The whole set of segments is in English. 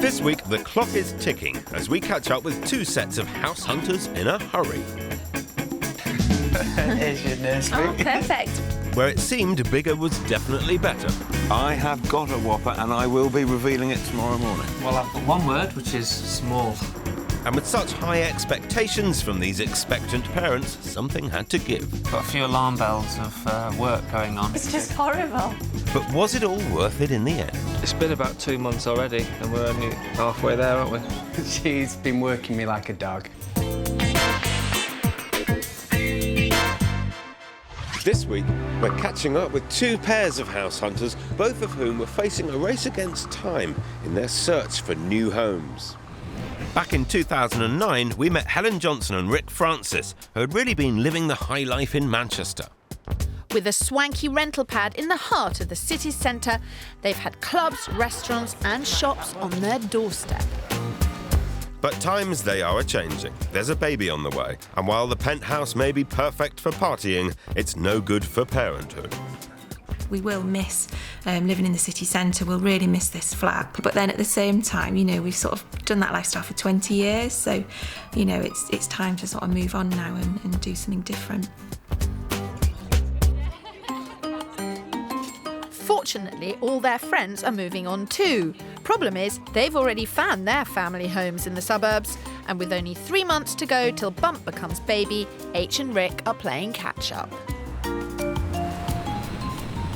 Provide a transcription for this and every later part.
This week, the clock is ticking as we catch up with two sets of house hunters in a hurry. Here's your nursery. Oh, perfect. Where it seemed bigger was definitely better. I have got a whopper and I will be revealing it tomorrow morning. Well, I've got one word, which is small. And with such high expectations from these expectant parents, something had to give. Got a few alarm bells of work going on. It's just horrible. But was it all worth it in the end? It's been about 2 months already, and we're only halfway there, aren't we? She's been working me like a dog. This week, we're catching up with two pairs of house hunters, both of whom were facing a race against time in their search for new homes. Back in 2009, we met Helen Johnson and Rick Francis, who had really been living the high life in Manchester. With a swanky rental pad in the heart of the city centre, they've had clubs, restaurants and shops on their doorstep. But times, they are a-changing. There's a baby on the way, and while the penthouse may be perfect for partying, it's no good for parenthood. We will miss living in the city centre, we'll really miss this flat. But then at the same time, you know, we've sort of done that lifestyle for 20 years, so, you know, it's time to sort of move on now and do something different. Fortunately, all their friends are moving on too. Problem is, they've already found their family homes in the suburbs, and with only 3 months to go till Bump becomes baby, H and Rick are playing catch-up.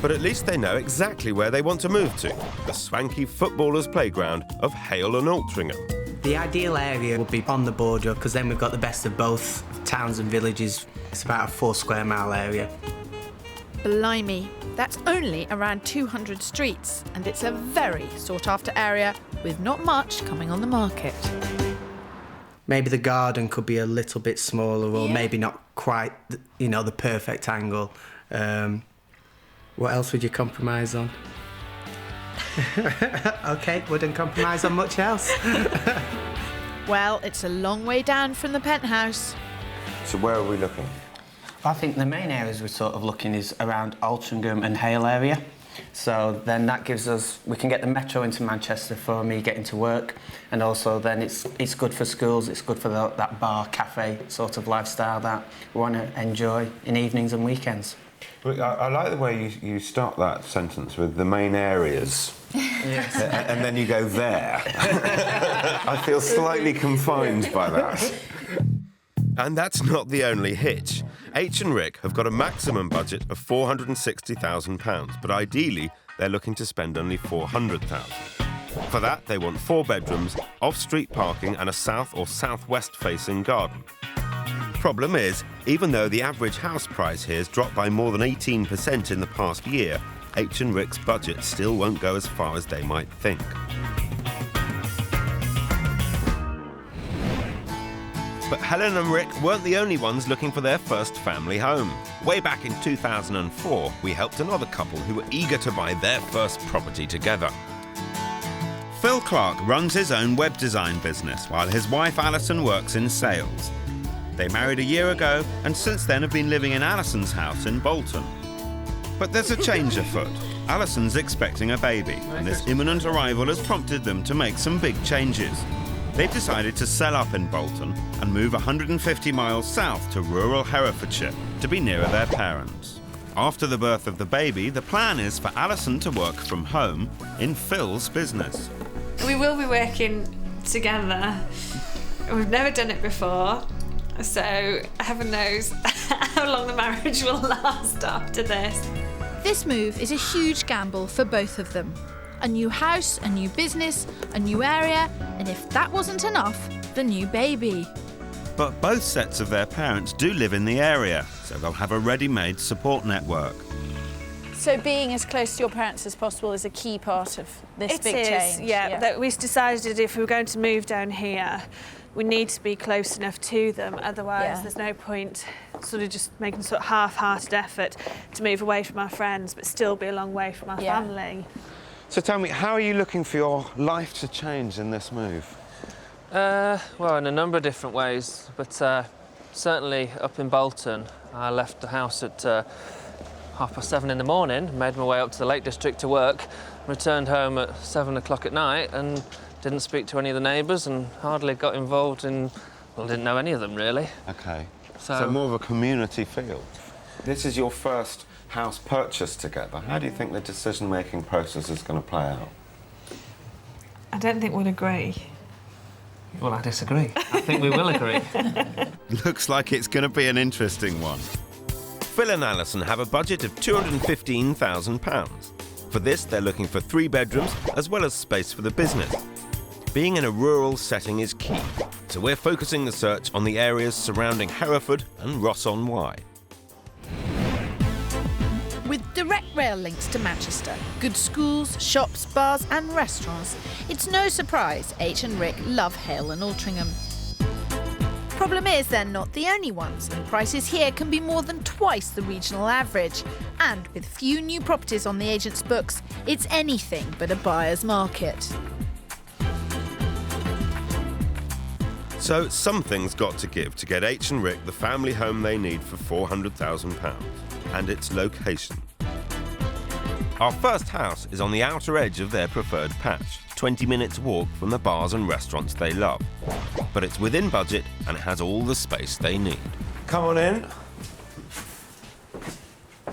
But at least they know exactly where they want to move to, the swanky footballers' playground of Hale and Altrincham. The ideal area would be on the border, because then we've got the best of both towns and villages. It's about a 4 square mile area. Blimey, that's only around 200 streets, and it's a very sought-after area with not much coming on the market. Maybe the garden could be a little bit smaller, or maybe not quite, you know, the perfect angle. What else would you compromise on? OK, wouldn't compromise on much else. Well, it's a long way down from the penthouse. So where are we looking? I think the main areas we're sort of looking is around Altrincham and Hale area. So then that gives us, we can get the metro into Manchester for me getting to work, and also then it's good for schools, it's good for that bar, cafe sort of lifestyle that we want to enjoy in evenings and weekends. I like the way you start that sentence with the main areas. Yes. And then you go there. I feel slightly confined by that. And that's not the only hitch. H and Rick have got a maximum budget of £460,000, but ideally they're looking to spend only £400,000. For that, they want 4 bedrooms, off-street parking and a south or southwest-facing garden. Problem is, even though the average house price here has dropped by more than 18% in the past year, H and Rick's budget still won't go as far as they might think. But Helen and Rick weren't the only ones looking for their first family home. Way back in 2004, we helped another couple who were eager to buy their first property together. Phil Clark runs his own web design business, while his wife Alison works in sales. They married a year ago, and since then have been living in Alison's house in Bolton. But there's a change afoot. Alison's expecting a baby, and this imminent arrival has prompted them to make some big changes. They've decided to sell up in Bolton and move 150 miles south to rural Herefordshire to be nearer their parents. After the birth of the baby, the plan is for Alison to work from home in Phil's business. We will be working together. We've never done it before, so heaven knows how long the marriage will last after this. This move is a huge gamble for both of them. A new house, a new business, a new area, and if that wasn't enough, the new baby. But both sets of their parents do live in the area, so they'll have a ready-made support network. So being as close to your parents as possible is a key part of this big change. Yeah. That we decided if we were going to move down here, we need to be close enough to them, otherwise there's no point sort of just making sort of half-hearted effort to move away from our friends but still be a long way from our family. So tell me, how are you looking for your life to change in this move? Well, in a number of different ways, but certainly up in Bolton, I left the house at 7:30 in the morning, made my way up to the Lake District to work, returned home at 7 o'clock at night and Didn't speak to any of the neighbours and hardly got involved in... Well, didn't know any of them, really. OK. So So more of a community feel. This is your first house purchase together. How do you think the decision-making process is going to play out? I don't think we'll agree. Well, I disagree. I think we will agree. Looks like it's going to be an interesting one. Phil and Alison have a budget of £215,000. For this, they're looking for 3 bedrooms as well as space for the business. Being in a rural setting is key, so we're focusing the search on the areas surrounding Hereford and Ross-on-Wye. With direct rail links to Manchester, good schools, shops, bars and restaurants, it's no surprise H and Rick love Hale and Altrincham. Problem is they're not the only ones, and prices here can be more than twice the regional average. And with few new properties on the agent's books, it's anything but a buyer's market. So something's got to give to get H and Rick the family home they need for £400,000, and its location. Our first house is on the outer edge of their preferred patch, 20 minutes walk from the bars and restaurants they love. But it's within budget and has all the space they need. Come on in.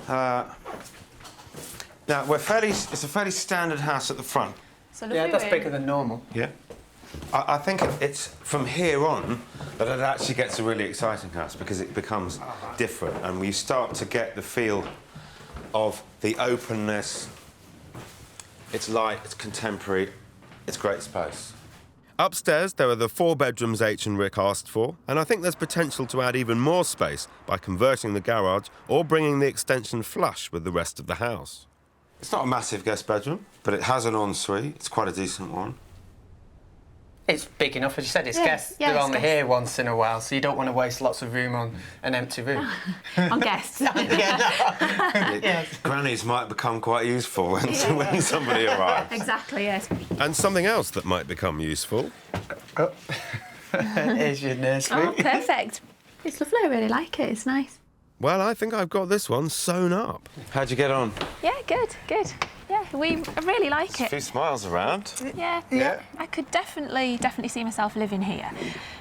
Now, it's a fairly standard house at the front. Yeah, that's bigger than normal. Yeah. I think it's from here on that it actually gets a really exciting house because it becomes different and we start to get the feel of the openness. It's light, it's contemporary, it's great space. Upstairs, there are the 4 bedrooms H and Rick asked for, and I think there's potential to add even more space by converting the garage or bringing the extension flush with the rest of the house. It's not a massive guest bedroom, but it has an ensuite. It's quite a decent one. It's big enough, as you said, it's guests. They're only here once in a while, so you don't want to waste lots of room on an empty room. On guests. Grannies might become quite useful when somebody arrives. Exactly, yes. And something else that might become useful. Here's your nursery. Oh, perfect. It's lovely, I really like it, it's nice. Well, I think I've got this one sewn up. How'd you get on? Yeah, good. Yeah, I really like A it. few smiles around. Yeah. I could definitely see myself living here.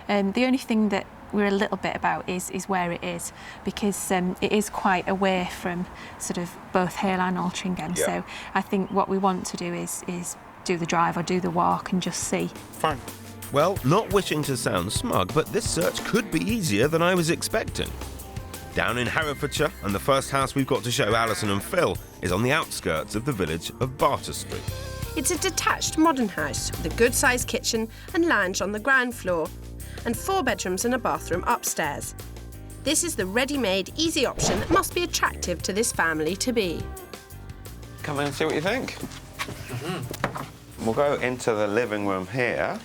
The only thing that we're a little bit about is where it is, because it is quite away from sort of both Hale and Altrincham. Yeah. So I think what we want to do is do the drive or do the walk and just see. Fine. Well, not wishing to sound smug, but this search could be easier than I was expecting. Down in Herefordshire, and the first house we've got to show Alison and Phil is on the outskirts of the village of Barter Street. It's a detached modern house with a good-sized kitchen and lounge on the ground floor, and 4 bedrooms and a bathroom upstairs. This is the ready-made, easy option that must be attractive to this family to be. Come in and see what you think. We'll go into the living room here.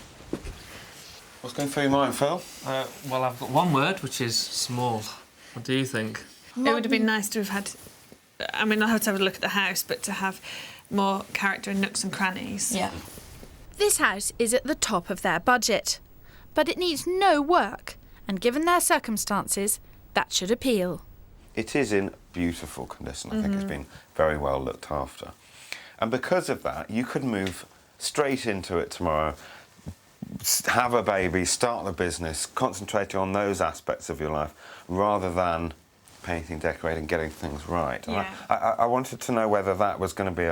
What's going through your mind, Phil? Well, I've got one word, which is small. What do you think? It would have been nice to have had... I mean, I'll have to have a look at the house, but to have more character in nooks and crannies. Yeah. This house is at the top of their budget, but it needs no work, and given their circumstances, that should appeal. It is in beautiful condition. I think it's been very well looked after. And because of that, you could move straight into it tomorrow, have a baby, start the business, concentrating on those aspects of your life rather than painting, decorating, getting things right. Yeah. I wanted to know whether that was going to be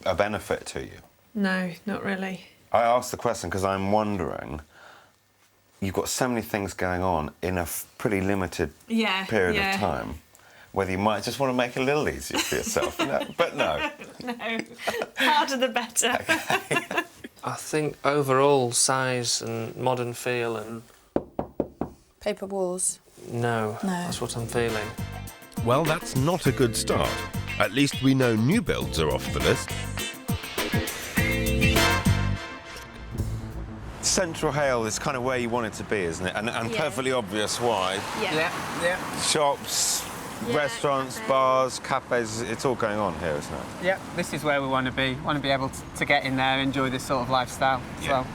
a benefit to you. No, not really. I asked the question because I'm wondering, you've got so many things going on in a pretty limited period of time, whether you might just want to make it a little easier for yourself. No, but no. No, harder the better. Okay. I think overall size and modern feel and... Paper walls. No, that's what I'm feeling. Well, that's not a good start. At least we know new builds are off the list. Central Hale is kind of where you want it to be, isn't it? And perfectly obvious why. Yeah. Shops, restaurants, bars, cafes, it's all going on here, isn't it? Yeah, this is where we want to be. Want to be able to get in there, enjoy this sort of lifestyle as well.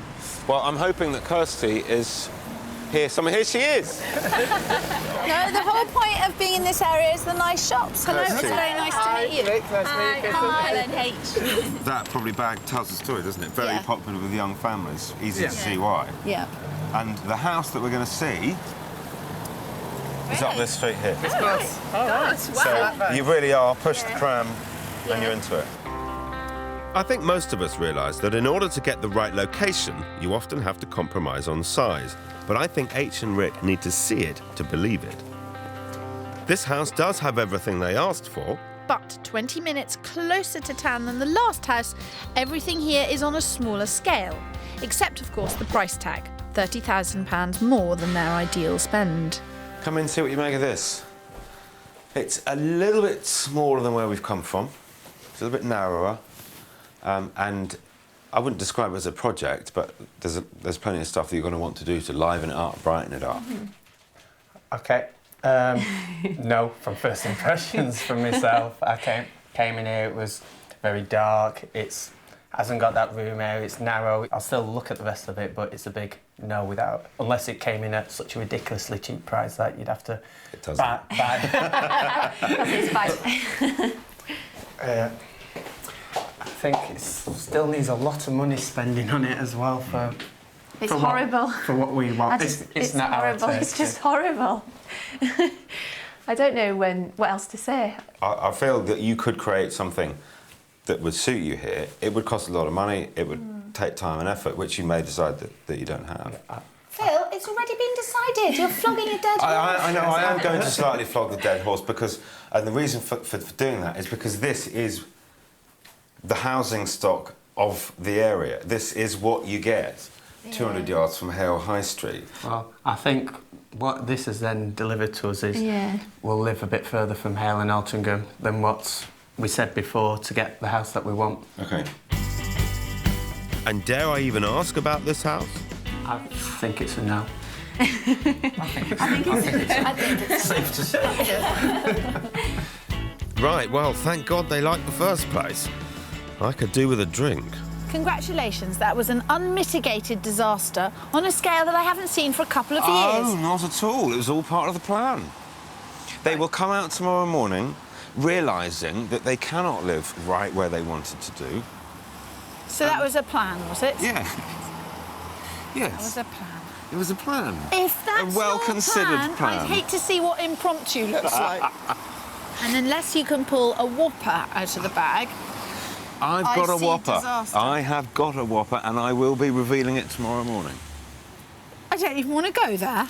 Well, I'm hoping that Kirstie is Here she is. No, the whole point of being in this area is the nice shops. Hello, it's very nice to meet you. Hi, Ellen H. That probably bag tells the story, doesn't it? Very Yeah. popular with young families. Easy to see why. Yeah. And the house that we're going to see is up this street here. So you really are push the pram and you're into it. I think most of us realise that in order to get the right location, you often have to compromise on size. But I think H and Rick need to see it to believe it. This house does have everything they asked for. But 20 minutes closer to town than the last house, everything here is on a smaller scale. Except, of course, the price tag. £30,000 more than their ideal spend. Come in and see what you make of this. It's a little bit smaller than where we've come from. It's a little bit narrower. And I wouldn't describe it as a project, but there's plenty of stuff that you're going to want to do to liven it up, brighten it up. Okay. No, from first impressions from myself. I came in here, it was very dark. It hasn't got that room area, it's narrow. I'll still look at the rest of it, but it's a big no without, unless it came in at such a ridiculously cheap price that you'd have to buy. I think it still needs a lot of money spending on it as well for horrible. For what we want. It's not horrible. It's just horrible. I don't know what else to say. I feel that you could create something that would suit you here. It would cost a lot of money. It would take time and effort, which you may decide that you don't have. Phil, it's already been decided. You're flogging a dead horse. I know, I am going to slightly flog the dead horse because, and the reason for doing that is because this is the housing stock of the area. This is what you get 200 yards from Hale High Street. Well, I think what this has then delivered to us is we'll live a bit further from Hale and Altrincham than what we said before to get the house that we want. OK. And dare I even ask about this house? I think it's a no. I think it's Safe to say. Right, well, thank God they liked the first place. I could do with a drink. Congratulations, that was an unmitigated disaster on a scale that I haven't seen for a couple of years. Oh, not at all. It was all part of the plan. They will come out tomorrow morning realising that they cannot live right where they wanted to do. So that was a plan, was it? Yeah. Yes. That was a plan. It was a plan. If that's a well-considered plan. I'd hate to see what impromptu looks like. And unless you can pull a whopper out of the bag, I've got a see whopper. disaster. I have got a whopper, and I will be revealing it tomorrow morning. I don't even want to go there.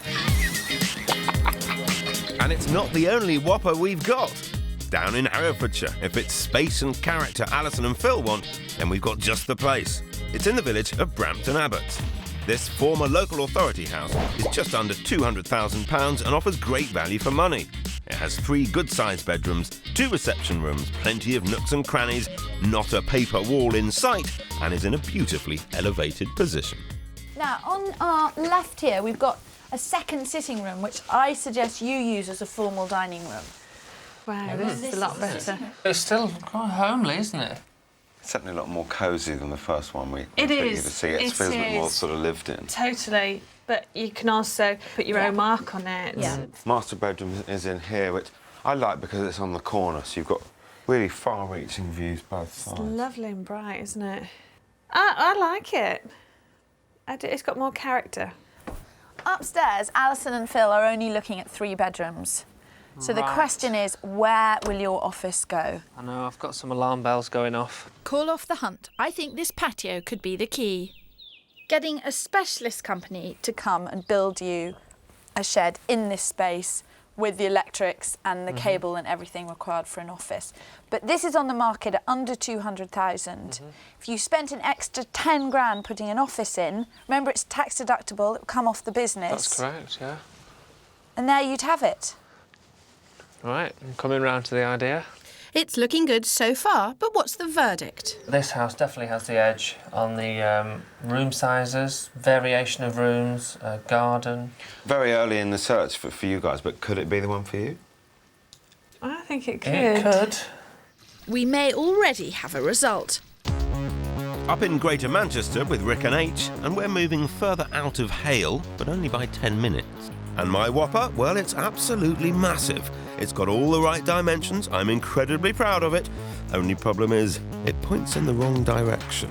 And it's not the only whopper we've got. Down in Herefordshire, if it's space and character Alison and Phil want, then we've got just the place. It's in the village of Brampton Abbott. This former local authority house is just under £200,000 and offers great value for money. It has 3 good-sized bedrooms, 2 reception rooms, plenty of nooks and crannies, not a paper wall in sight, and is in a beautifully elevated position. Now, on our left here, we've got a second sitting room, which I suggest you use as a formal dining room. Wow, this is a lot better. It's still quite homely, isn't it? It's certainly a lot more cosy than the first one we It took you is. to see. It feels a bit more sort of lived in. Totally. But you can also put your own mark on it. Yeah. Master bedroom is in here, which I like because it's on the corner, so you've got really far-reaching views both It's sides. lovely and bright, isn't it? I like it. It's got more character. Upstairs, Alison and Phil are only looking at 3 bedrooms. So the Right. question is, where will your office go? I know, I've got some alarm bells going off. Call off the hunt. I think this patio could be the key. Getting a specialist company To come and build you a shed in this space with the electrics and the cable and everything required for an office. But this is on the market at under 200,000. If you spent an extra 10 grand putting an office in, remember it's tax deductible, it will come off the business. That's correct, yeah. And there you'd have it. Right, I'm coming round to the idea. It's looking good so far, but what's the verdict? This house definitely has the edge on the room sizes, variation of rooms, garden. Very early in the search for you guys, but could it be the one for you? I think it could. It could. We may already have a result. Up in Greater Manchester with Rick and H, and we're moving further out of Hale, but only by 10 minutes. And my whopper, well, it's absolutely massive. It's got all the right dimensions. I'm incredibly proud of it. Only problem is, it points in the wrong direction.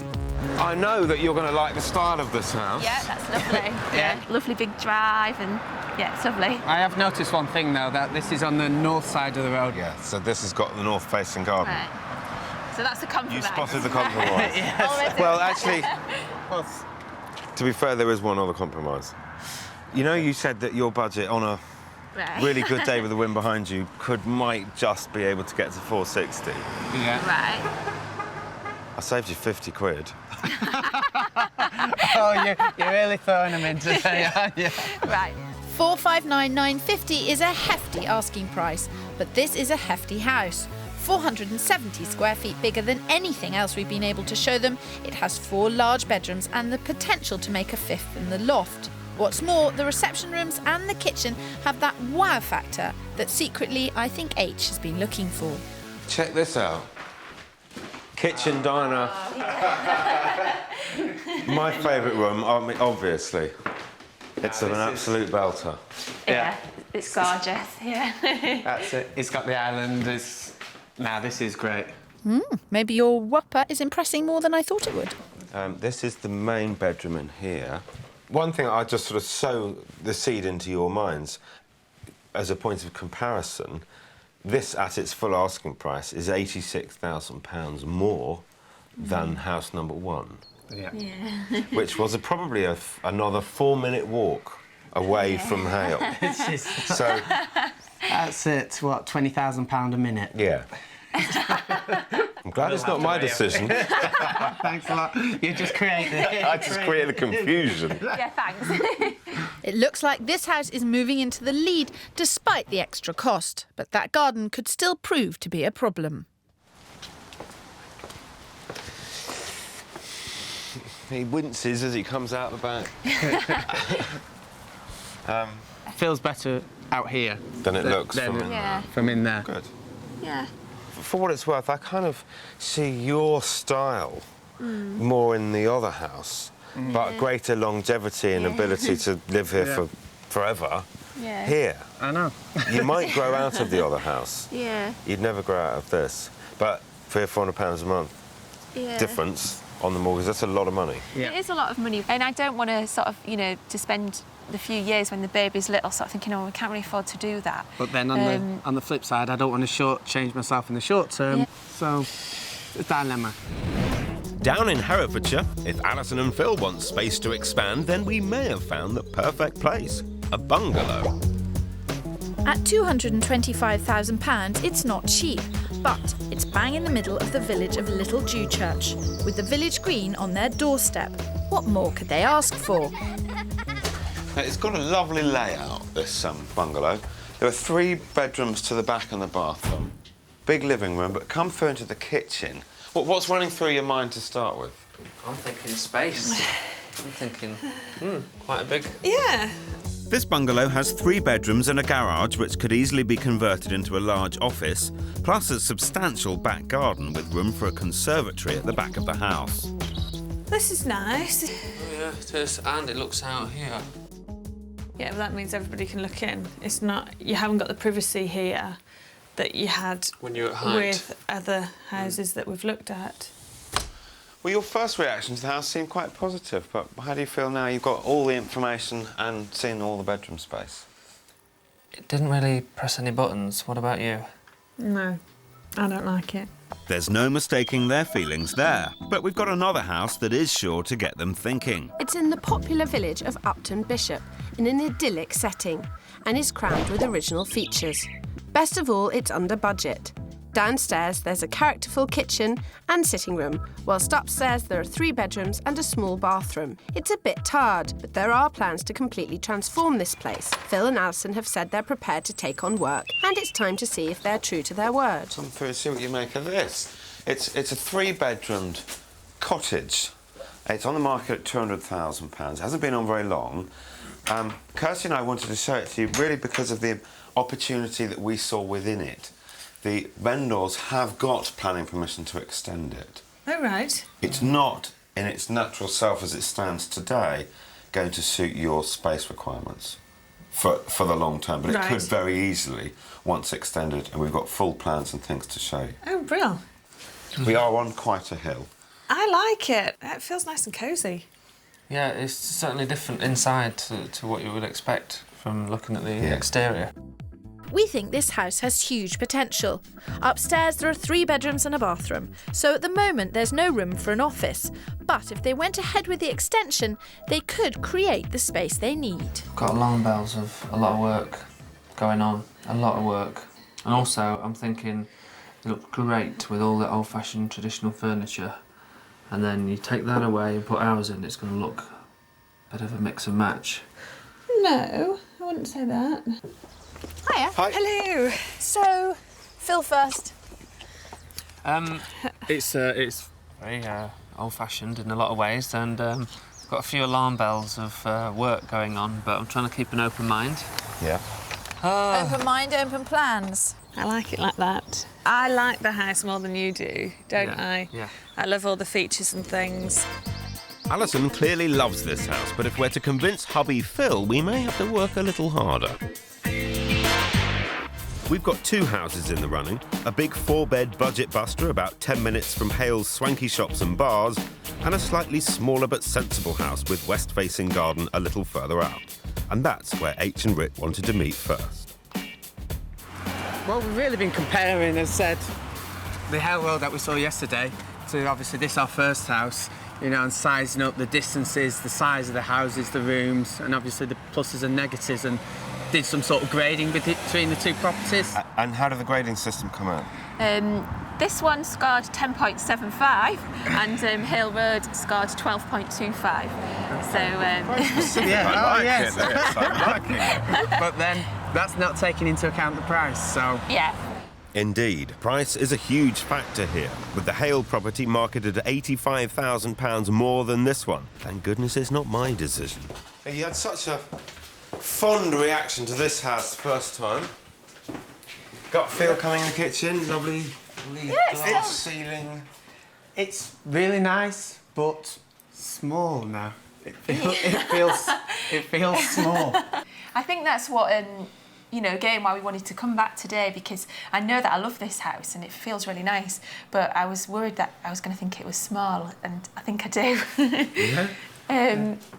I know that you're going to like the style of this house. Yeah, that's lovely. Yeah, lovely big drive and yeah, it's lovely. I have noticed one thing though, that this is on the north side of the road. Yeah, so this has got the north-facing garden. Right. So that's a compromise. You spotted the compromise. Yes. Well, actually, to be fair, there is one other compromise. You know, you said that your budget on a really good day with the wind behind you might just be able to get to 460. Yeah. Right. I saved you 50 quid. Oh, you're really throwing them in today, aren't you? Right. 459,950 is a hefty asking price, but this is a hefty house. 470 square feet bigger than anything else we've been able to show them. It has 4 large bedrooms and the potential to make a 5th in the loft. What's more, the reception rooms and the kitchen have that wow factor that secretly I think H has been looking for. Check this out. Kitchen, diner. My favourite room, obviously. It's an absolute belter. Yeah, it's gorgeous, yeah. That's it. It's got the island. This is great. Maybe your whopper is impressing more than I thought it would. This is the main bedroom in here. One thing I just sort of sow the seed into your minds as a point of comparison, this at its full asking price is £86,000 more than house number 1. Yeah. Which was probably another 4-minute walk away from Hale. So That's it. What, £20,000 a minute? yeah. I'm glad it's not my decision. Thanks a lot. You just created it. I just created confusion. Yeah, thanks. It looks like this house is moving into the lead despite the extra cost, but that garden could still prove to be a problem. He winces as he comes out the back. Feels better out here Than it looks from in Yeah. from in there. Good. Yeah. For what it's worth, I kind of see your style more in the other house, but greater longevity and ability to live here for forever. Yeah. Here. I know. You might grow out of the other house. Yeah. You'd never grow out of this. But £300 or £400 a month Yeah. difference on the mortgage, that's a lot of money. It is a lot of money. And I don't want to sort of, to spend the few years when the baby's little sort of thinking, oh, we can't really afford to do that. But then on the flip side, I don't want to shortchange myself in the short term. Yeah. So, it's a dilemma. Down in Herefordshire, if Alison and Phil want space to expand, then we may have found the perfect place. A bungalow. At £225,000, it's not cheap, but it's bang in the middle of the village of Little Dewchurch, with the village green on their doorstep. What more could they ask for? It's got a lovely layout, this bungalow. There are 3 bedrooms to the back and the bathroom. Big living room, but come through into the kitchen. What's running through your mind to start with? I'm thinking space. I'm thinking, quite a big... Yeah. This bungalow has 3 bedrooms and a garage which could easily be converted into a large office, plus a substantial back garden with room for a conservatory at the back of the house. This is nice. Oh, yeah, it is. And it looks out here. Yeah, well, that means everybody can look in. It's not, you haven't got the privacy here that you had When you're at height. with other houses that we've looked at. Well, your first reaction to the house seemed quite positive, but how do you feel now you've got all the information and seen all the bedroom space? It didn't really press any buttons. What about you? No, I don't like it. There's no mistaking their feelings there, but we've got another house that is sure to get them thinking. It's in the popular village of Upton Bishop, in an idyllic setting, and is crammed with original features. Best of all, it's under budget. Downstairs, there's a characterful kitchen and sitting room, whilst upstairs there are 3 bedrooms and a small bathroom. It's a bit tired, but there are plans to completely transform this place. Phil and Alison have said they're prepared to take on work, and it's time to see if they're true to their word. Come through and see what you make of this. It's a 3-bedroomed cottage. It's on the market at £200,000. It hasn't been on very long. Kirstie and I wanted to show it to you really because of the opportunity that we saw within it. The vendors have got planning permission to extend it. Oh, right. It's not in its natural self as it stands today, going to suit your space requirements for the long term. But it could very easily, once extended, and we've got full plans and things to show you. Oh, brilliant. We are on quite a hill. I like it. It feels nice and cosy. Yeah, it's certainly different inside to what you would expect from looking at the exterior. We think this house has huge potential. Upstairs there are 3 bedrooms and a bathroom, so at the moment there's no room for an office. But if they went ahead with the extension, they could create the space they need. Got alarm bells of a lot of work going on, a lot of work. And also, I'm thinking it looks great with all the old-fashioned traditional furniture. And then you take that away and put ours in, it's going to look a bit of a mix and match. No, I wouldn't say that. Hiya. Hi. Hello. So, Phil first. It's very old-fashioned in a lot of ways, and got a few alarm bells of work going on, but I'm trying to keep an open mind. Yeah. Open mind, open plans. I like it like that. I like the house more than you do, don't I? Yeah. I love all the features and things. Alison clearly loves this house, but if we're to convince hubby Phil, we may have to work a little harder. We've got 2 houses in the running, a big 4-bed budget buster about 10 minutes from Hale's swanky shops and bars, and a slightly smaller but sensible house with west-facing garden a little further out. And that's where H and Rick wanted to meet first. Well, we've really been comparing, as said, the Hale Road that we saw yesterday to obviously this, our first house, you know, and sizing up the distances, the size of the houses, the rooms, and obviously the pluses and negatives, and did some sort of grading between the 2 properties. And how did the grading system come out? This one scored 10.75 and Hale Road scored 12.25. So, yes. I like it. But then that's not taking into account the price, so... yeah. Indeed, price is a huge factor here, with the Hale property marketed at £85,000 more than this one. Thank goodness it's not my decision. You had such a fond reaction to this house the first time. Got Phil coming in the kitchen, lovely glass ceiling. It's really nice, but small now. It feels small. I think that's what, you know, again, why we wanted to come back today, because I know that I love this house and it feels really nice, but I was worried that I was going to think it was small, and I think I do.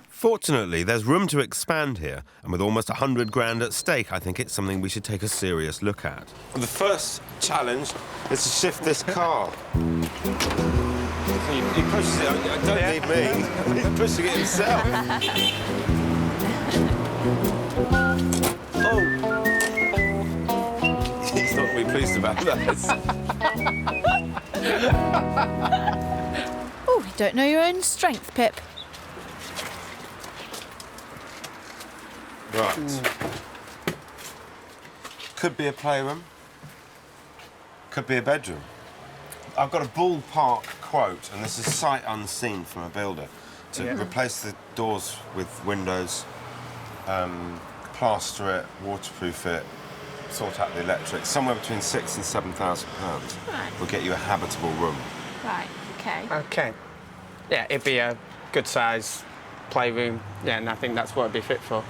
Fortunately, there's room to expand here, and with almost 100 grand at stake, I think it's something we should take a serious look at. The first challenge is to shift this car. He pushes it, don't need me, he's pushing it himself. Oh! He's not really pleased about that. Oh, you don't know your own strength, Pip. Right. Could be a playroom. Could be a bedroom. I've got a ballpark quote, and this is sight unseen from a builder, to replace the doors with windows, plaster it, waterproof it, sort out the electric. Somewhere between £6,000 and £7,000 will get you a habitable room. Right, okay. OK. Yeah, it'd be a good size playroom, yeah, and I think that's what it'd be fit for.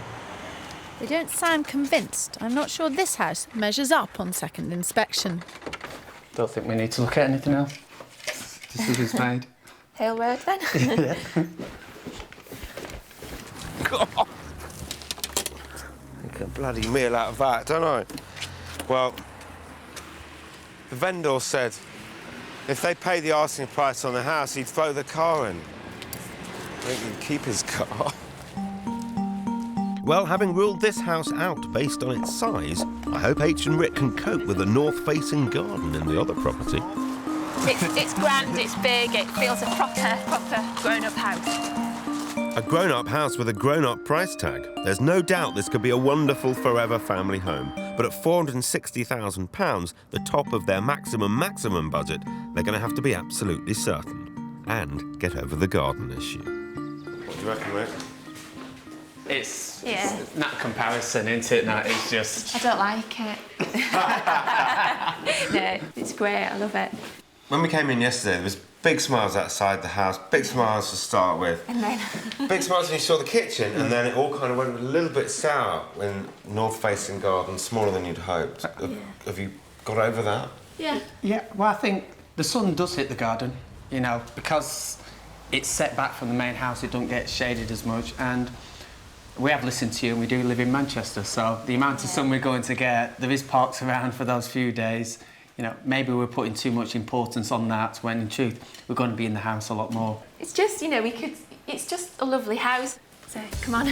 They don't sound convinced. I'm not sure this house measures up on second inspection. Don't think we need to look at anything else. Decision's made. Hale Road then? God. Make a bloody meal out of that, don't I? Well, the vendor said if they pay the asking price on the house, he'd throw the car in. I think he'd keep his car. Well, having ruled this house out based on its size, I hope H and Rick can cope with the north-facing garden in the other property. It's grand, it's big, it feels a proper grown-up house. A grown-up house with a grown-up price tag. There's no doubt this could be a wonderful forever family home, but at £460,000, the top of their maximum budget, they're going to have to be absolutely certain and get over the garden issue. What do you reckon, Rick? It's not a comparison, isn't it? No, it's just... I don't like it. No, it's great, I love it. When we came in yesterday, there was Big smiles outside the house, big smiles to start with. And then... Big smiles when you saw the kitchen, and then it all kind of went a little bit sour when north-facing garden, smaller than you'd hoped. Have you got over that? Yeah. Yeah, well, I think the sun does hit the garden, you know, because it's set back from the main house, it don't get shaded as much, and we have listened to you, and we do live in Manchester, so the amount of sun we're going to get, there is parks around for those few days. You know, maybe we're putting too much importance on that when, in truth, we're going to be in the house a lot more. It's just, you know, it's just a lovely house. So, come on,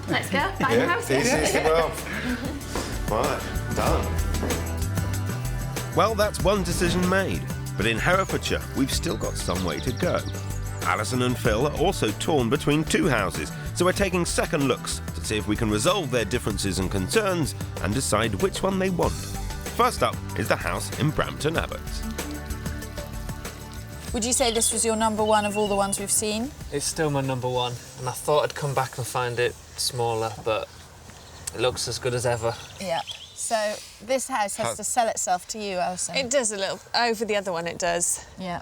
let's go, find the house. Right, done. Well, that's one decision made. But in Herefordshire, we've still got some way to go. Alison and Phil are also torn between two houses, so we're taking second looks to see if we can resolve their differences and concerns and decide which one they want. First up is the house in Brampton Abbots. Would you say this was your number one of all the ones we've seen? It's still my number one, and I thought I'd come back and find it smaller, but it looks as good as ever. Yeah. So this house has to sell itself to you, Alison. It does a little. Over the other one, it does. Yeah.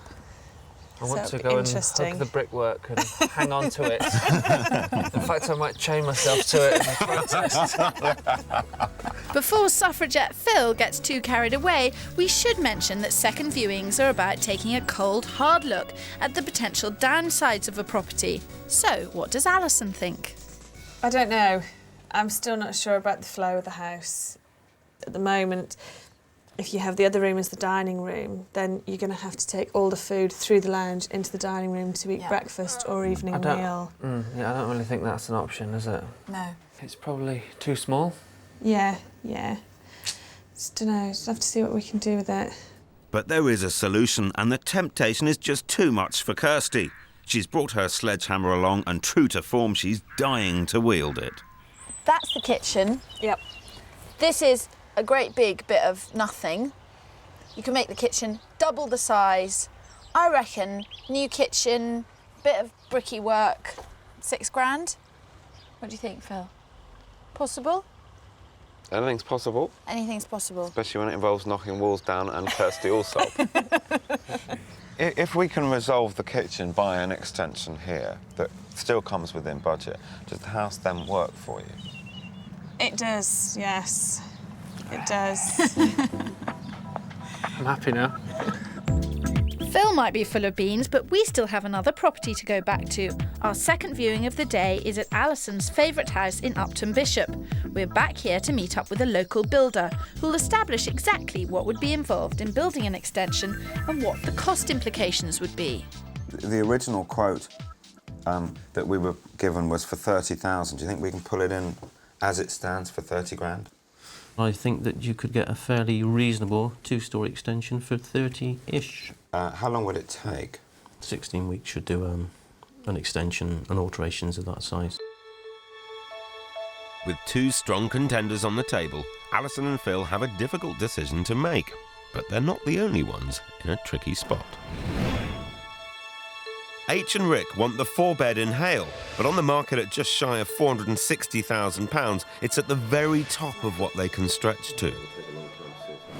I want So to go and interesting. hug the brickwork and hang on to it. In fact, I might chain myself to it in the contest. Before suffragette Phil gets too carried away, we should mention that second viewings are about taking a cold, hard look at the potential downsides of a property. So, what does Alison think? I don't know. I'm still not sure about the flow of the house. At the moment, if you have the other room as the dining room, then you're going to have to take all the food through the lounge into the dining room to eat breakfast or evening meal. Yeah, I don't really think that's an option, is it? No. It's probably too small. Yeah. Just don't know. Just have to see what we can do with it. But there is a solution, and the temptation is just too much for Kirstie. She's brought her sledgehammer along, and true to form, she's dying to wield it. That's the kitchen. Yep. This is a great big bit of nothing. You can make the kitchen double the size. I reckon new kitchen, bit of bricky work, £6,000. What do you think, Phil? Possible? Anything's possible. Anything's possible. Especially when it involves knocking walls down and Kirstie Allsopp. If we can resolve the kitchen by an extension here that still comes within budget, does the house then work for you? It does, yes. It does. I'm happy now. Phil might be full of beans, but we still have another property to go back to. Our second viewing of the day is at Alison's favourite house in Upton Bishop. We're back here to meet up with a local builder who'll establish exactly what would be involved in building an extension and what the cost implications would be. The original quote that we were given was for 30,000. Do you think we can pull it in as it stands for 30 grand? I think that you could get a fairly reasonable two-storey extension for 30-ish. How long would it take? 16 weeks should do an extension and alterations of that size. With two strong contenders on the table, Alison and Phil have a difficult decision to make. But they're not the only ones in a tricky spot. H and Rick want the 4-bed in Hale, but on the market at just shy of £460,000, it's at the very top of what they can stretch to.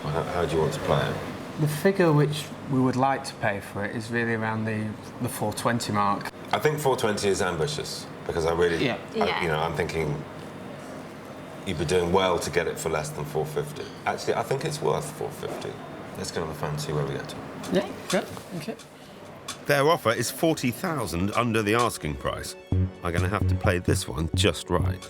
How do you want to play it? The figure which we would like to pay for it is really around the 420 mark. I think 420 is ambitious, because I really, I'm thinking you'd be doing well to get it for less than 450. Actually, I think it's worth 450. Let's get on the phone and see where we get to. Yeah, okay. Their offer is £40,000 under the asking price. I'm going to have to play this one just right.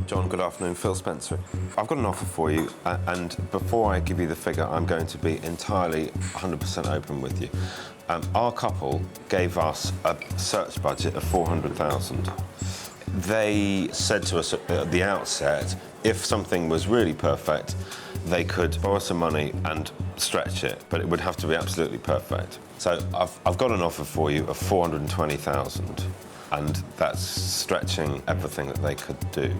John, good afternoon. Phil Spencer. I've got an offer for you, and before I give you the figure, I'm going to be entirely 100% open with you. Our couple gave us a search budget of 400,000. They said to us at the outset, if something was really perfect, they could borrow some money and stretch it, but it would have to be absolutely perfect. So I've got an offer for you of 420,000, and that's stretching everything that they could do.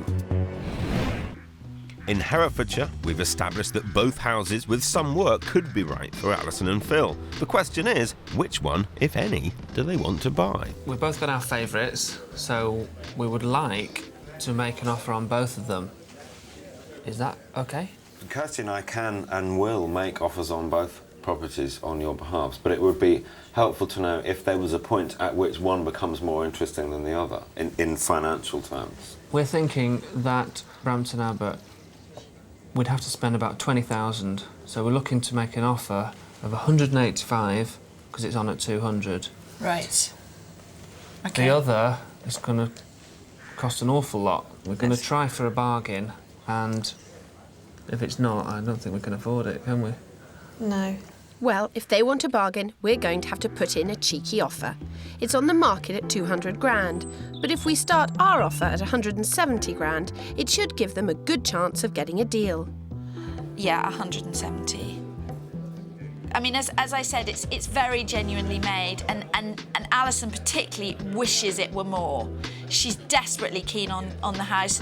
In Herefordshire, we've established that both houses with some work could be right for Alison and Phil. The question is, which one, if any, do they want to buy? We've both got our favourites, so we would like to make an offer on both of them. Is that okay? Kirstie and I can and will make offers on both properties on your behalf, but it would be helpful to know if there was a point at which one becomes more interesting than the other, in financial terms. We're thinking that Brampton Abbot, we'd have to spend about 20,000, so we're looking to make an offer of 185, because it's on at 200. Right. Okay. The other is going to cost an awful lot. We're going to try for a bargain, and if it's not, I don't think we can afford it, can we? No. Well, if they want a bargain, we're going to have to put in a cheeky offer. It's on the market at 200 grand, but if we start our offer at 170 grand, it should give them a good chance of getting a deal. Yeah, 170. I mean, as I said, it's very genuinely made, and Alison particularly wishes it were more. She's desperately keen on the house.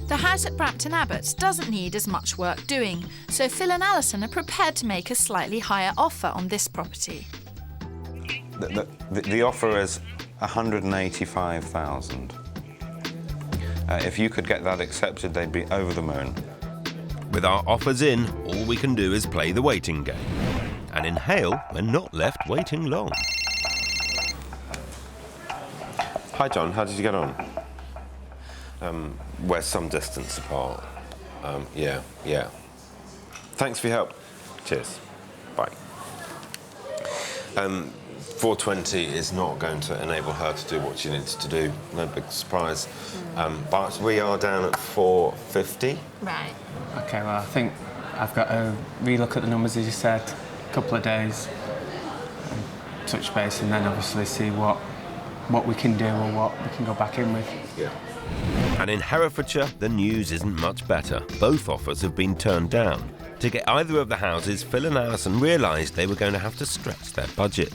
The house at Brampton Abbots doesn't need as much work doing, so Phil and Alison are prepared to make a slightly higher offer on this property. The offer is 185,000. If you could get that accepted, they'd be over the moon. With our offers in, all we can do is play the waiting game. And in Hale, we're not left waiting long. Hi, John. How did you get on? We're some distance apart. Yeah. Thanks for your help. Cheers. Bye. 420 is not going to enable her to do what she needs to do. No big surprise. But we are down at 450. Right. OK, well, I think I've got to relook at the numbers, as you said, a couple of days, touch base, and then obviously see what we can do or what we can go back in with. Yeah. And in Herefordshire, the news isn't much better. Both offers have been turned down. To get either of the houses, Phil and Alison realised they were going to have to stretch their budget.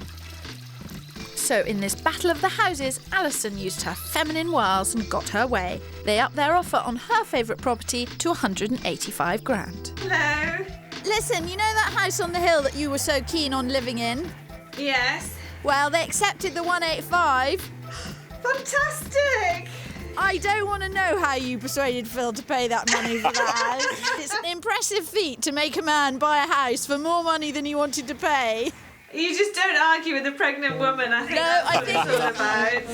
So in this battle of the houses, Alison used her feminine wiles and got her way. They upped their offer on her favourite property to 185 grand. Hello. Listen, you know that house on the hill that you were so keen on living in? Yes. Well, they accepted the 185. Fantastic. I don't want to know how you persuaded Phil to pay that money for that house. It's an impressive feat to make a man buy a house for more money than he wanted to pay. You just don't argue with a pregnant woman, I think. No, that's I what think it's all about.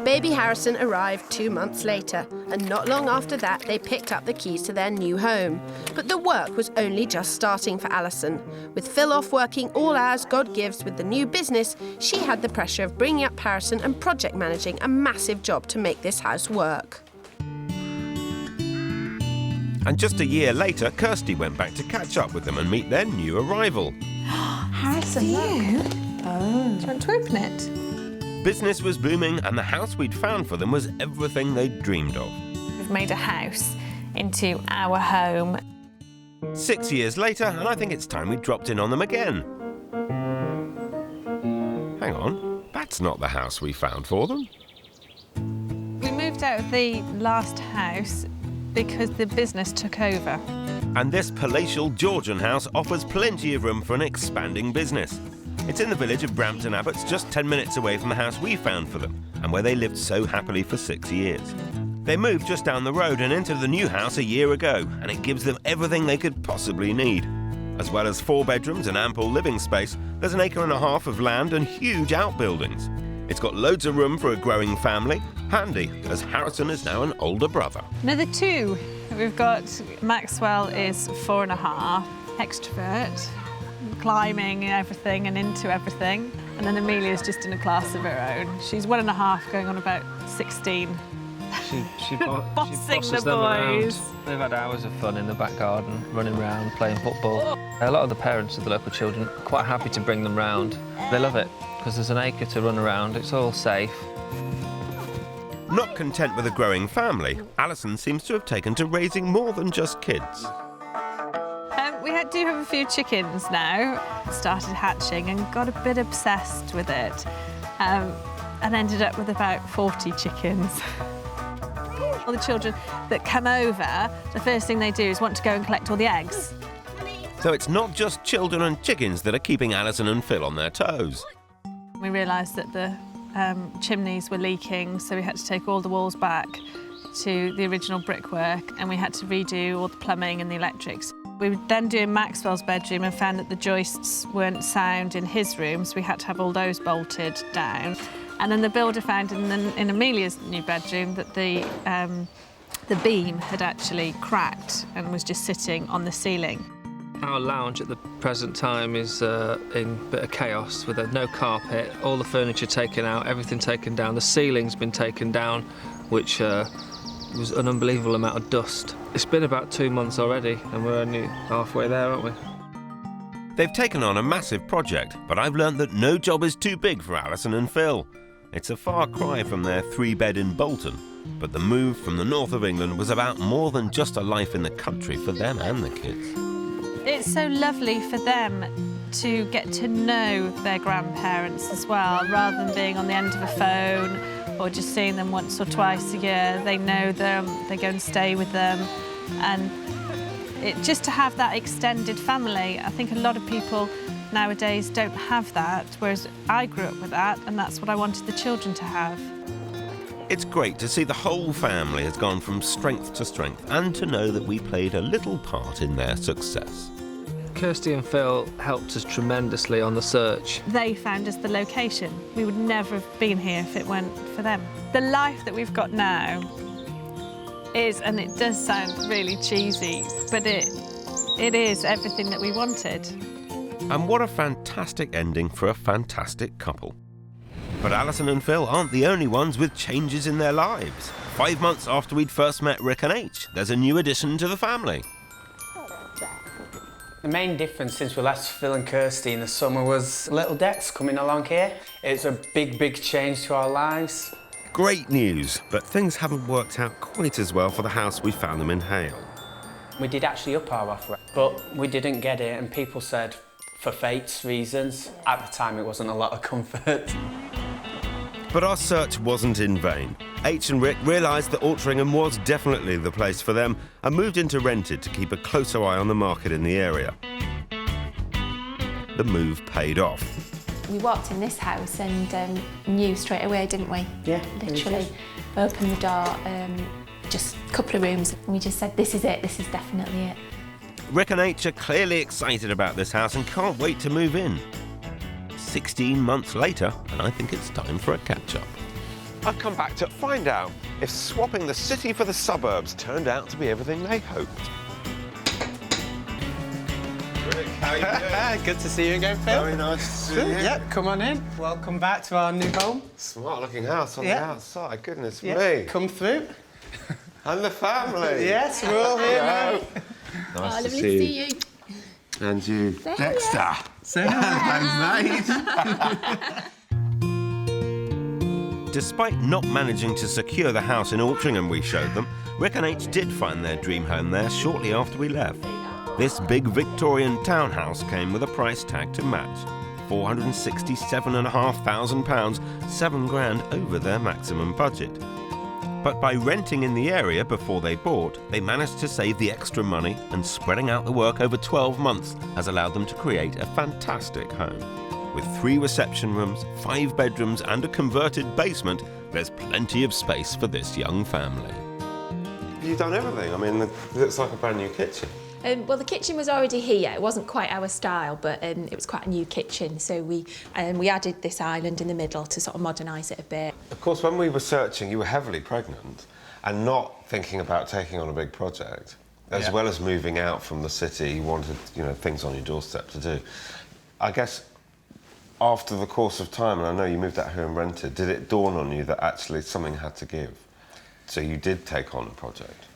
Baby Harrison arrived 2 months later, and not long after that they picked up the keys to their new home. But the work was only just starting for Alison. With Phil off working all hours God gives with the new business, she had the pressure of bringing up Harrison and project managing a massive job to make this house work. And just a year later, Kirstie went back to catch up with them and meet their new arrival. Harrison, look. Oh. Do you want to open it? Business was booming, and the house we'd found for them was everything they'd dreamed of. We've made a house into our home. 6 years later, and I think it's time we dropped in on them again. Hang on, that's not the house we found for them. We moved out of the last house because the business took over. And this palatial Georgian house offers plenty of room for an expanding business. It's in the village of Brampton Abbots, just 10 minutes away from the house we found for them, and where they lived so happily for 6 years. They moved just down the road and into the new house a year ago, and it gives them everything they could possibly need. As well as 4 bedrooms and ample living space, there's 1.5 acres of land and huge outbuildings. It's got loads of room for a growing family, handy, as Harrison is now an older brother. Another 2. We've got Maxwell is 4.5, extrovert, climbing and everything and into everything. And then Amelia's just in a class of her own. She's 1.5 going on about 16. She Bossing bosses the them around. boys. They've had hours of fun in the back garden, running around, playing football. A lot of the parents of the local children are quite happy to bring them round. They love it, because there's an acre to run around, it's all safe. Not content with a growing family, Alison seems to have taken to raising more than just kids. We do have a few chickens now. Started hatching and got a bit obsessed with it, and ended up with about 40 chickens. All the children that come over, the first thing they do is want to go and collect all the eggs. So it's not just children and chickens that are keeping Alison and Phil on their toes. We realised that the chimneys were leaking, so we had to take all the walls back to the original brickwork, and we had to redo all the plumbing and the electrics. We were then doing Maxwell's bedroom and found that the joists weren't sound in his room, so we had to have all those bolted down. And then the builder found in Amelia's new bedroom that the beam had actually cracked and was just sitting on the ceiling. Our lounge at the present time is in a bit of chaos with no carpet, all the furniture taken out, everything taken down. The ceiling's been taken down, which was an unbelievable amount of dust. It's been about 2 months already, and we're only halfway there, aren't we? They've taken on a massive project, but I've learnt that no job is too big for Alison and Phil. It's a far cry from their 3-bed in Bolton, but the move from the north of England was about more than just a life in the country for them and the kids. It's so lovely for them to get to know their grandparents as well, rather than being on the end of a phone or just seeing them once or twice a year. They know them, they go and stay with them, and just to have that extended family. I think a lot of people nowadays don't have that, whereas I grew up with that, and that's what I wanted the children to have. It's great to see the whole family has gone from strength to strength and to know that we played a little part in their success. Kirstie and Phil helped us tremendously on the search. They found us the location. We would never have been here if it weren't for them. The life that we've got now is, and it does sound really cheesy, but it is everything that we wanted. And what a fantastic ending for a fantastic couple. But Alison and Phil aren't the only ones with changes in their lives. 5 months after we'd first met Rick and H, there's a new addition to the family. The main difference since we left Phil and Kirstie in the summer was little Dex coming along here. It's a big, big change to our lives. Great news, but things haven't worked out quite as well for the house we found them in Hale. We did actually up our offer, but we didn't get it, and people said, for fate's reasons. At the time, it wasn't a lot of comfort. But our search wasn't in vain. H and Rick realised that Altrincham was definitely the place for them and moved into rented to keep a closer eye on the market in the area. The move paid off. We walked in this house and knew straight away, didn't we? Yeah. Literally opened the door, just a couple of rooms, and we just said, this is it, this is definitely it. Rick and H are clearly excited about this house and can't wait to move in. 16 months later, and I think it's time for a catch-up. I've come back to find out if swapping the city for the suburbs turned out to be everything they hoped. Rick, how are you doing? Good to see you again, Phil. Very nice to see you. Yeah, come on in. Welcome back to our new home. Smart-looking house on the outside, goodness me. Come through. And the family. Yes, we're all here now. Nice to lovely see to see you. And you, Dexter. Say hi. Despite not managing to secure the house in Altrincham we showed them, Rick and H did find their dream home there shortly after we left. This big Victorian townhouse came with a price tag to match. £467,500, £7,000 over their maximum budget. But by renting in the area before they bought, they managed to save the extra money, and spreading out the work over 12 months has allowed them to create a fantastic home. With 3 reception rooms, 5 bedrooms and a converted basement, there's plenty of space for this young family. You've done everything. I mean, it looks like a brand new kitchen. Well, the kitchen was already here. It wasn't quite our style, but it was quite a new kitchen. So we added this island in the middle to sort of modernise it a bit. Of course, when we were searching, you were heavily pregnant and not thinking about taking on a big project. As well as moving out from the city, you wanted, things on your doorstep to do. I guess after the course of time, and I know you moved out here and rented, did it dawn on you that actually something had to give? So you did take on a project?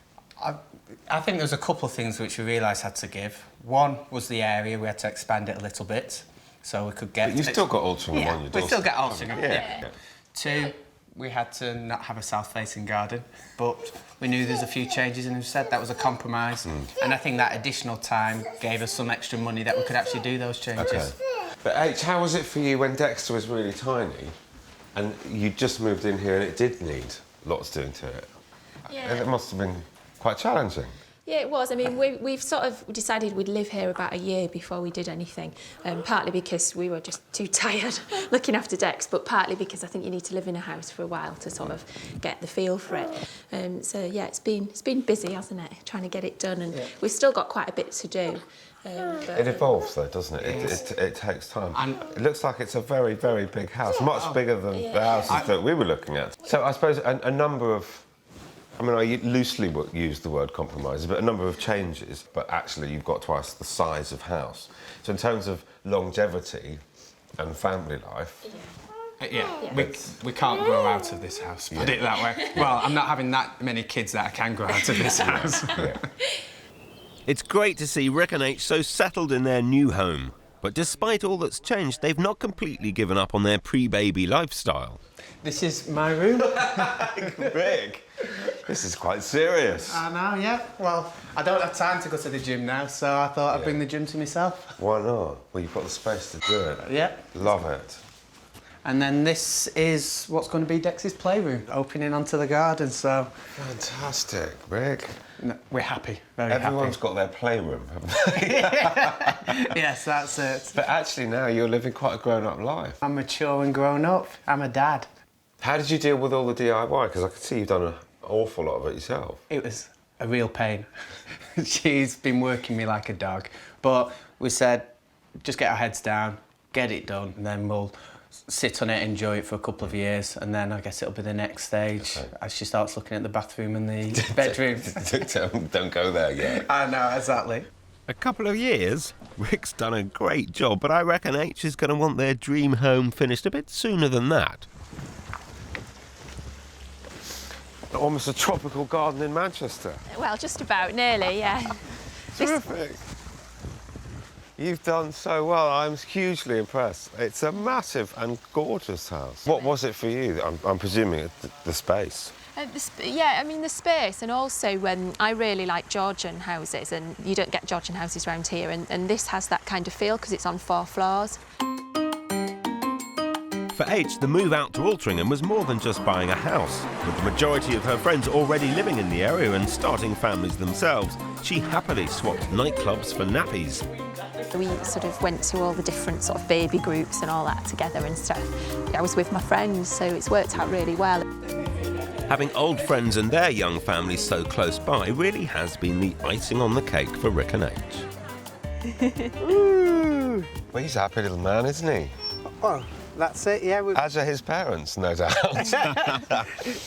I think there's a couple of things which we realised had to give. One was the area. We had to expand it a little bit so we could get... But you've still got Altrincham on your doorstep. We still get Altrincham, yeah. 2, we had to not have a south-facing garden, but we knew there's a few changes, and we said that was a compromise. And I think that additional time gave us some extra money that we could actually do those changes. Okay. But H, how was it for you when Dexter was really tiny and you just moved in here and it did need lots doing to it? Yeah. And it must have been quite challenging. Yeah, it was. I mean, we've sort of decided we'd live here about a year before we did anything, partly because we were just too tired looking after decks, but partly because I think you need to live in a house for a while to sort of get the feel for it. So yeah, it's been busy, hasn't it, trying to get it done, and we've still got quite a bit to do. It evolves though, doesn't it? It takes time. And it looks like it's a very, very big house, much bigger than the houses that we were looking at. So I suppose a number of, I mean, I loosely use the word compromises, but a number of changes, but actually you've got twice the size of house. So in terms of longevity and family life... We can't grow out of this house, put it that way. Well, I'm not having that many kids that I can grow out of this house. It's great to see Rick and H so settled in their new home. But despite all that's changed, they've not completely given up on their pre-baby lifestyle. This is my room. Rick, this is quite serious. I know, yeah. Well, I don't have time to go to the gym now, so I thought I'd bring the gym to myself. Why not? Well, you've got the space to do it. Yeah. Love it. And then this is what's going to be Dex's playroom, opening onto the garden, so... Fantastic, Rick. No, we're happy, very happy. Everyone's got their playroom, haven't they? Yes, that's it. But actually now you're living quite a grown-up life. I'm mature and grown up. I'm a dad. How did you deal with all the DIY? Because I can see you've done an awful lot of it yourself. It was a real pain. She's been working me like a dog. But we said, just get our heads down, get it done, and then we'll sit on it, enjoy it for a couple of years, and then I guess it'll be the next stage as she starts looking at the bathroom and the bedroom. Don't go there yet. I know, exactly. A couple of years? Rick's done a great job, but I reckon H is going to want their dream home finished a bit sooner than that. Almost a tropical garden in Manchester. Well, just about, nearly, yeah. Terrific. You've done so well. I'm hugely impressed. It's a massive and gorgeous house. What was it for you? I'm presuming the space. Yeah, I mean the space, and also I really like Georgian houses, and you don't get Georgian houses around here, and this has that kind of feel because it's on 4 floors. For H, the move out to Altrincham was more than just buying a house. With the majority of her friends already living in the area and starting families themselves, she happily swapped nightclubs for nappies. We sort of went to all the different sort of baby groups and all that together and stuff. I was with my friends, so it's worked out really well. Having old friends and their young families so close by really has been the icing on the cake for Rick and H. Ooh. Well, he's a happy little man, isn't he? Well, that's it, yeah. As are his parents, no doubt.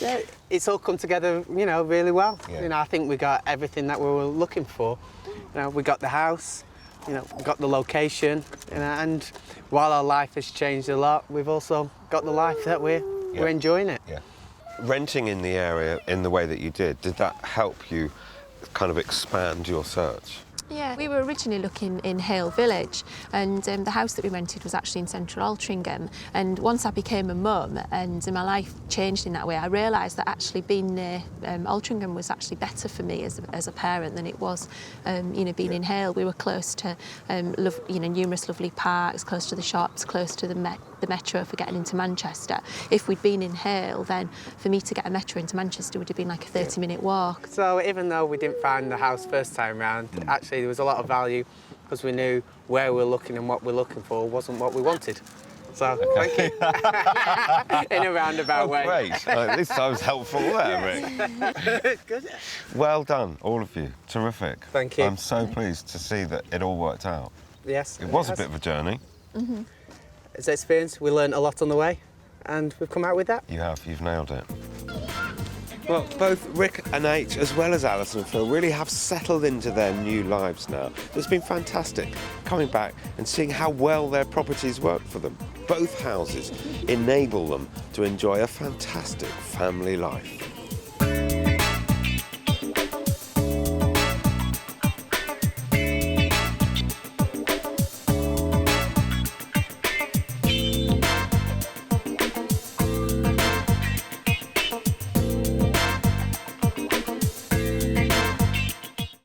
Yeah, it's all come together, you know, really well. Yeah. You know, I think we got everything that we were looking for. You know, we got the house, you know, we got the location, you know, and while our life has changed a lot, we've also got the life that we're enjoying it. Yeah. Renting in the area in the way that you did that help you kind of expand your search? Yeah, we were originally looking in Hale Village, and the house that we rented was actually in central Altrincham. And once I became a mum and my life changed in that way, I realised that actually being near Altrincham was actually better for me as a parent than it was, you know, being in Hale. We were close to, numerous lovely parks, close to the shops, close to the metro for getting into Manchester. If we'd been in Hale, then for me to get a metro into Manchester would have been like a 30-minute walk. So even though we didn't find the house first time round, actually there was a lot of value because we knew where we were looking and what we were looking for wasn't what we wanted. So thank you. In a roundabout way. Great. At least I was helpful there, Rick. Good. Well done, all of you. Terrific. Thank you. I'm so pleased to see that it all worked out. Yes. It was a bit of a journey. Mm-hmm. It's an experience. We learned a lot on the way, and we've come out with that. You have. You've nailed it. Well, both Rick and H, as well as Alison and Phil, really have settled into their new lives now. It's been fantastic coming back and seeing how well their properties work for them. Both houses enable them to enjoy a fantastic family life.